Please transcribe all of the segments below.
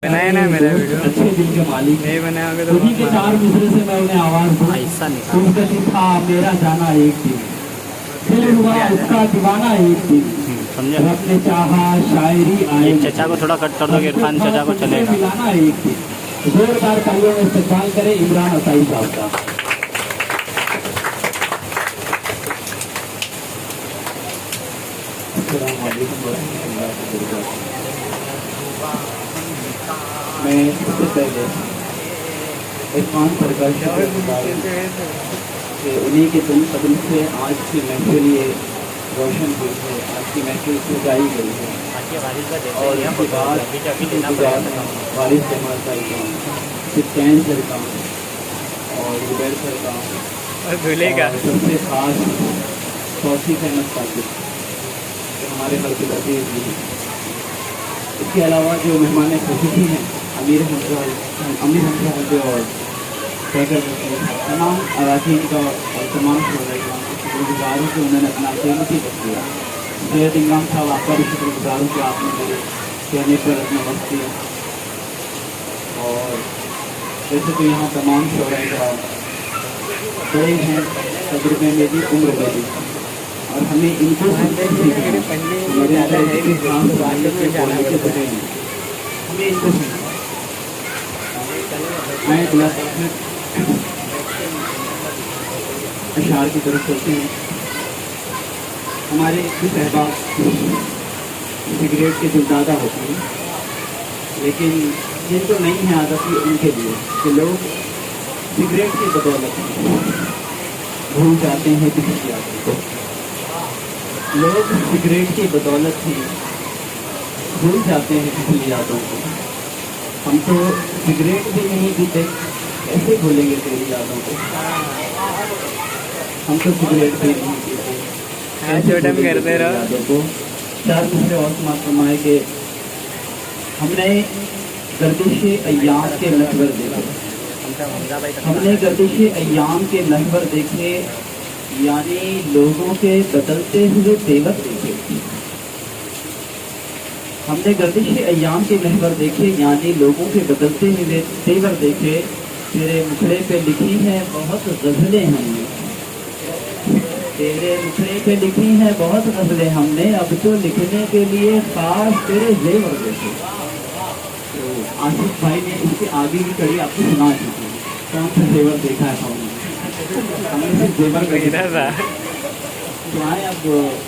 बनाया ना मेरा वीडियो अच्छे दिल के मालिक नहीं बनाया होगा तो उन्हीं के चार मिसरे से मैं उन्हें आवाज दूं। ऐसा नहीं तुम कभी था मेरा जाना एक दिन, दिल हुआ उसका दीवाना एक दिन, समझे। रब ने चाहा शायरी आए, चचा को थोड़ा कट कर दो, इरफान चचा को चलेगा। मिलाना एक दिन। जोरदार तालियों में इस्तकबाल करें इमरान असाई साहब का। मैं सबसे पहले इरफान सरकार कि उन्हीं के तुम कदम से आज की महफिल ये रोशन हुई है, आज की महफिल सजाई गई है। और इसके बाद वारिस जमाल सर का, सिस्टैन सर का और जुबैर सर का और सबसे खास तौसीफ अहमद साकिब जो हमारे हर के अजीज भी हैं। इसके अलावा जो मेहमान खुशूसी हैं अमीर हमजा और तमाम अराकीन का और तमाम शुक्रगुजारों को उन्होंने अपना कीमती वक्त दिया। सैयद इमरान साहब आपका भी शुक्रगुजार हूँ कि आपने मेरे कहने पर अपना वक्त दिया। और वैसे तो यहाँ तमाम शोरा का बड़े हैं, तजुर्बे में भी उम्र में भी, और हमें इनको हमें इनको मैं अशार की तरफ चलते हैं। हमारे कुछ अहबाब सिगरेट के दिलदादा होते हैं, लेकिन जिनको नहीं है आदत ये उनके लिए कि लोग सिगरेट की बदौलत भूल जाते हैं किसी की आदत को। लोग सिगरेट की बदौलत ही भूल जाते हैं किसी यादों को। हम तो सिगरेट भी नहीं पीते, कैसे भूलेंगे तेरी यादों को। हम तो सिगरेट भी नहीं पीते, छोटा करते रहो यादों को। चार दूसरे और समाज फरमाए कि हमने गर्दिश अय्याम के महवर देखे, हमने गर्दिश अय्याम के महवर देखे, यानी लोगों के बदलते हुए तेवर देखे। हमने गर्दिश अय्याम के महवर देखे, यानी लोगों के बदलते हुए तेवर देखे। तेरे मुखड़े पे लिखी है बहुत गज़लें हमने, तेरे मुखड़े पे लिखी है बहुत गज़लें हमने, अब तो लिखने के लिए खास तेरे जेवर देखे। तो आसिफ भाई ने इसके आगे की कड़ी आपको सुना चुकी है, कौन सा जेवर देखा है हमने सिर्फ जेवर का। तो आए अब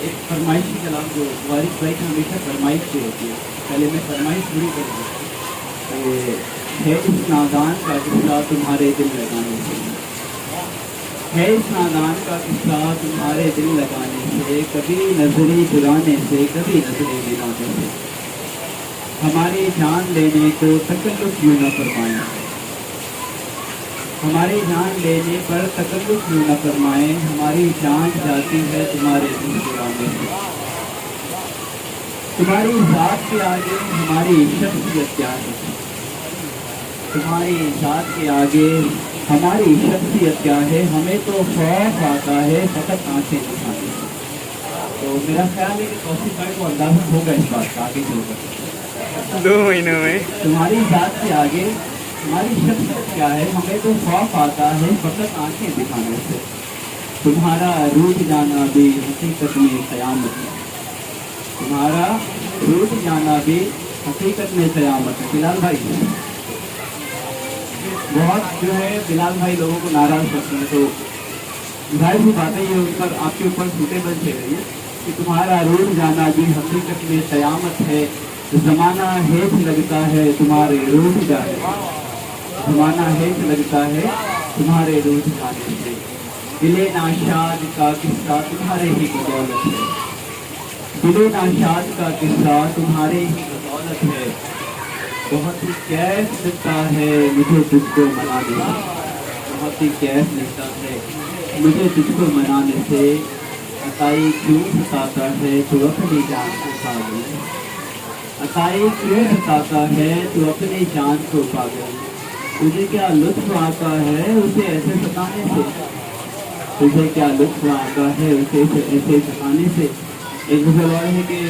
एक फरमाइश के खिलाफ जो वारिस भाई की हमेशा फरमाइश की होती है, पहले मैं फरमाइश शुरू कर दूँ। है इस नादान का किस्सा तुम्हारे दिल लगाने से, है इस नादान का किस्सा तुम्हारे दिल लगाने से, कभी नजरी चुराने से, कभी नजरी गिराने से, हमारी जान लेने को तकल्लुफ़ क्यों न फरमाएं, हमारी जान लेने पर तकल्लुफ़ क्यों न फरमाएं, हमारी जान जाती है तुम्हारे दिल चुराने से। तुम्हारी ज़ात के आगे हमारी शख्सियत क्या है, तुम्हारी ज़ात के आगे हमारी शख्सियत क्या है, हमें तो खौफ आता है फ़कत आंखें दिखाने से। तो मेरा ख्याल है कि तौसीफ भाई को अंदाज़ा होगा इस बात का आगे चलकर 2 महीनों में। तुम्हारी ज़ात के आगे हमारी शख्सियत क्या है, हमें तो खौफ आता है फ़कत आंखें दिखाने से। तुम्हारा रूठ जाना भी हकीकत में क़यामत है, तुम्हारा रूठ जाना भी हकीकत में क़यामत है। बिलाल भाई बहुत जो है बिलाल भाई लोगों को नाराज़ करते हैं, तो जाहिर सी बात है ये उन पर आपके ऊपर सूटेबल थे रही है कि तुम्हारा रूठ जाना भी हकीकत में क़यामत है। ज़माना हेठ लगता है तुम्हारे रूठ जाने से, ज़माना हेठ लगता है तुम्हारे रूठ जाने से। दिले नाशाद का किस्सा तुम्हारे ही बदौलत है, दिले नाशाद का किस्सा तुम्हारे ही बदौलत है। बहुत ही कैफ लगता है मुझे तुझको मनाने से, बहुत ही कैफ लगता है मुझे तुझको मनाने से। अताई क्यों सताता है तू अपनी जान को पागल, अताई क्यों सताता है तू अपनी जान को पागल। तुझे क्या लुत्फ आता है उसे ऐसे सताने से, तुझे क्या लुत्फ आता है उसे ऐसे सताने से। एक गज़ल और है कि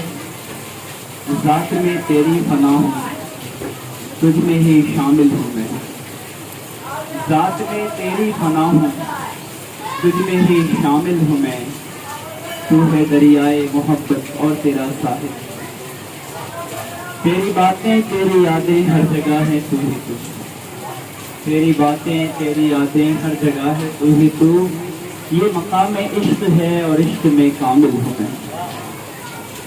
ज़ात में तेरी फना हूँ, तुझ में ही शामिल हूँ मैं, ज़ात में तेरी फना हूँ, तुझ में ही शामिल हूँ मैं, तू है दरियाए मोहब्बत और तेरा साहिल, तेरी बातें तेरी यादें हर जगह है तू ही तू, तेरी बातें तेरी यादें हर जगह है तू ही तू, ये मकाम इश्क है और इश्क में कामिल हूँ मैं,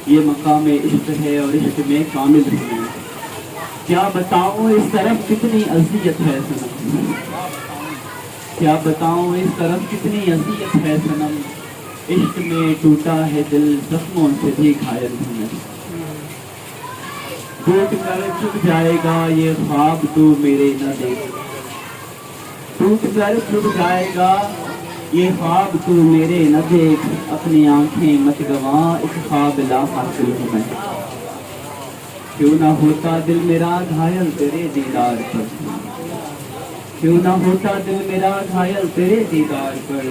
ये मकाम इश्क है और इश्क में कामिल हूँ मैं, क्या बताऊँ इस तरफ कितनी अज़ियत है सनम, क्या बताऊँ इस तरफ कितनी अज़ियत है सनम, इश्क में टूटा है दिल जख्मों से भी घायल हूँ मैं, टूट कर छुप जाएगा ये ख्वाब तू मेरे न देख, टूट कर छुप जाएगा ये ख्वाब तू मेरे न देख, अपनी आंखें मत गवा इस ख्वाब ला हासिल हूँ मैं, क्यों ना होता दिल मेरा घायल तेरे दीदार पर, क्यों ना होता दिल मेरा घायल तेरे दीदार पर,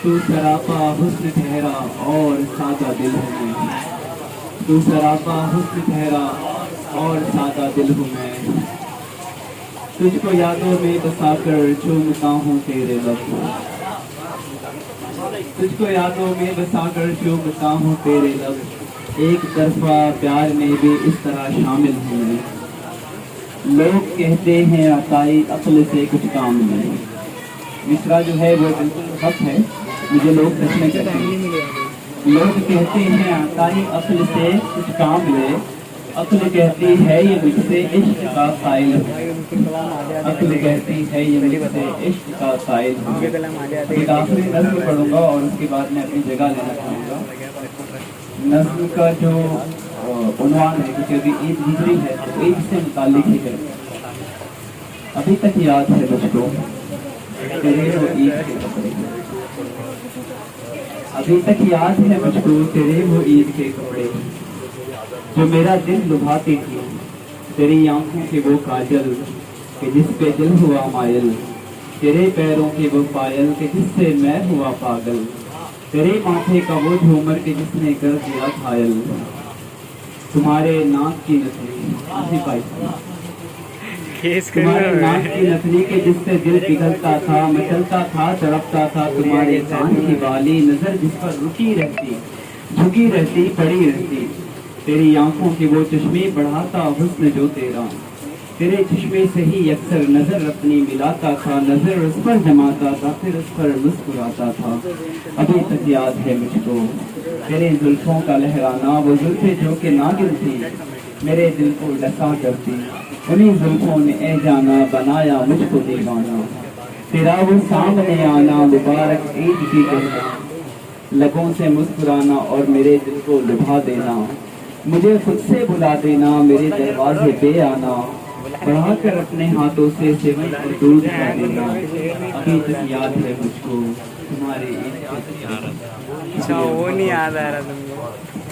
तू सरापा हुस्न ठहरा और सादा दिल हूँ मैं, तू सरापा हुस्न ठहरा और सादा दिल हूँ मैं, तुझको यादों में बसाकर चूमता हूँ तेरे लब, तुझको यादों में बसाकर चूमता हूँ तेरे लब, एक तरफा प्यार में भी इस तरह शामिल हूँ मैं, लोग कहते हैं अताई अक्ल से कुछ काम नहीं, मिसरा जो है वो बिल्कुल हक है, मुझे लोग प्रश्न करते हैं, लोग कहते हैं अताई अक्ल से कुछ काम ले, अक्ल कहती है ये मुझसे इश्क का साइल है, अक्ल कहती है ये मुझसे इश्क का साइल है। एक आखिरी नज़्म पढ़ूंगा और उसके बाद मैं अपनी जगह लेना चाहूँगा। नज़्म का जो उन्वान है, क्योंकि अभी ईद गुजरी है तो ईद से मुताल्लिक ही है। अभी तक याद है मुझको तेरे वो ईद के कपड़े, अभी तक याद है मुझको तेरे वो ईद के कपड़े, जो मेरा दिल लुभाती थी, तेरी आंखों के वो काजल कि जिस पे दिल हुआ मायल, तेरे पैरों के वो पायल कि जिससे मैं हुआ पागल, तेरे माथे का वो झूमर कि जिसने कर दिया घायल, तुम्हारे नाक की नथनी आसिफ भाई, तुम्हारे नाक की नथनी के जिससे दिल पिघलता था, मचलता था, तड़पता था, तुम्हारे कान की बाली नजर जिस पर रुकी रहती, झुकी रहती, पड़ी रहती, तेरी आंखों की वो चश्मे बढ़ाता हुस्न जो तेरा, तेरे चश्मे से ही अक्सर नजर अपनी मिलाता था, नजर उस पर जमाता था, फिर उस पर मुस्कुराता था। अभी तक याद है मुझको तेरे जुल्फों का लहराना, वो जुल्फे जो के नागिन थी मेरे दिल को डसा करती, उन्हीं जुल्फों ने ए जाना बनाया मुझको दीवाना, तेरा वो सामने आना मुबारक ईद की कहना, लबों से मुस्कुराना और मेरे दिल को लुभा देना, मुझे खुद से बुला देना, मेरे दरवाजे पे आना, बढ़ाकर अपने हाथों से सेवन को दूध का देना। अभी तक याद है मुझको तुम्हारे अच्छा वो नहीं याद आ रहा तुमको।